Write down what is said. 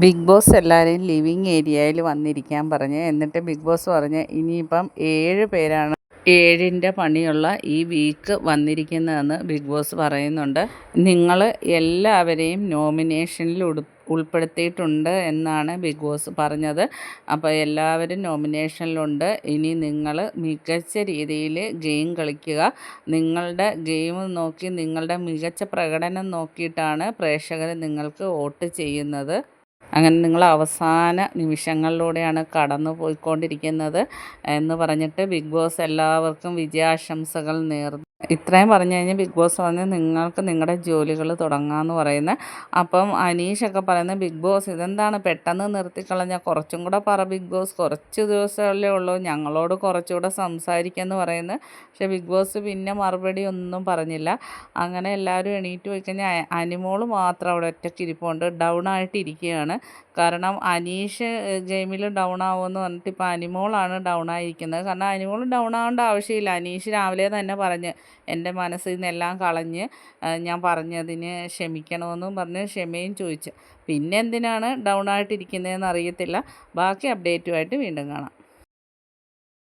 Big boss എല്ലാവരെയും living ഏരിയയിൽ വന്നിരിക്കാൻ പറഞ്ഞ്, എന്നിട്ട് ബിഗ് ബോസ് പറഞ്ഞ് ഇനിയിപ്പം 7 പേരാണ് 7ൻ്റെ പണിയുള്ള ഈ വീക്ക് വന്നിരിക്കുന്നതെന്ന് ബിഗ് ബോസ് പറയുന്നുണ്ട്. നിങ്ങൾ എല്ലാവരെയും നോമിനേഷനിൽ ഉൾപ്പെടുത്തിയിട്ടുണ്ട് എന്നാണ് ബിഗ് ബോസ് പറഞ്ഞത്. അപ്പോൾ എല്ലാവരും നോമിനേഷനിലുണ്ട്. ഇനി നിങ്ങൾ മികച്ച രീതിയിൽ ഗെയിം കളിക്കുക. നിങ്ങളുടെ ഗെയിം നോക്കി, നിങ്ങളുടെ മികച്ച പ്രകടനം നോക്കിയിട്ടാണ് പ്രേക്ഷകർ നിങ്ങൾക്ക് വോട്ട് ചെയ്യുന്നത്. അങ്ങനെ നിങ്ങൾ അവസാന നിമിഷങ്ങളിലൂടെയാണ് കടന്നു പോയിക്കൊണ്ടിരിക്കുന്നത് എന്ന് പറഞ്ഞിട്ട് ബിഗ് ബോസ് എല്ലാവർക്കും വിജയാശംസകൾ നേർന്നു. ഇത്രയും പറഞ്ഞു കഴിഞ്ഞാൽ ബിഗ് ബോസ് പറഞ്ഞ് നിങ്ങൾക്ക് നിങ്ങളുടെ ജോലികൾ തുടങ്ങാമെന്ന് പറയുന്നത്. അപ്പം അനീഷൊക്കെ പറയുന്നത്, ബിഗ് ബോസ് ഇതെന്താണ് പെട്ടെന്ന് നിർത്തിക്കളഞ്ഞാൽ, കുറച്ചും കൂടെ പറ ബിഗ് ബോസ്, കുറച്ച് ദിവസമല്ലേ ഉള്ളൂ, ഞങ്ങളോട് കുറച്ചുകൂടെ സംസാരിക്കുമെന്ന് പറയുന്നത്. പക്ഷേ ബിഗ് ബോസ് പിന്നെ മറുപടി ഒന്നും പറഞ്ഞില്ല. അങ്ങനെ എല്ലാവരും എണീറ്റ് പോയി കഴിഞ്ഞാൽ അനിമോൾ മാത്രം അവിടെ ഒറ്റയ്ക്ക് ഇരിപ്പുണ്ട്, ഡൗൺ ആയിട്ടിരിക്കുകയാണ്. കാരണം അനീഷ് ഗെയിമിൽ ഡൗൺ ആവുമെന്ന് പറഞ്ഞിട്ട് ഇപ്പോൾ അനിമോളാണ് ഡൗൺ ആയിരിക്കുന്നത്. കാരണം അനിമോൾ ഡൗൺ ആവേണ്ട ആവശ്യമില്ല. അനീഷ് രാവിലെ തന്നെ പറഞ്ഞ്, എൻ്റെ മനസ്സിൽ നിന്നെല്ലാം കളഞ്ഞ് ഞാൻ പറഞ്ഞതിന് ക്ഷമിക്കണമെന്നും പറഞ്ഞ് ക്ഷമയും ചോദിച്ചു. പിന്നെ എന്തിനാണ് ഡൗൺ ആയിട്ടിരിക്കുന്നതെന്ന് അറിയത്തില്ല. ബാക്കി അപ്ഡേറ്റുമായിട്ട് വീണ്ടും കാണാം.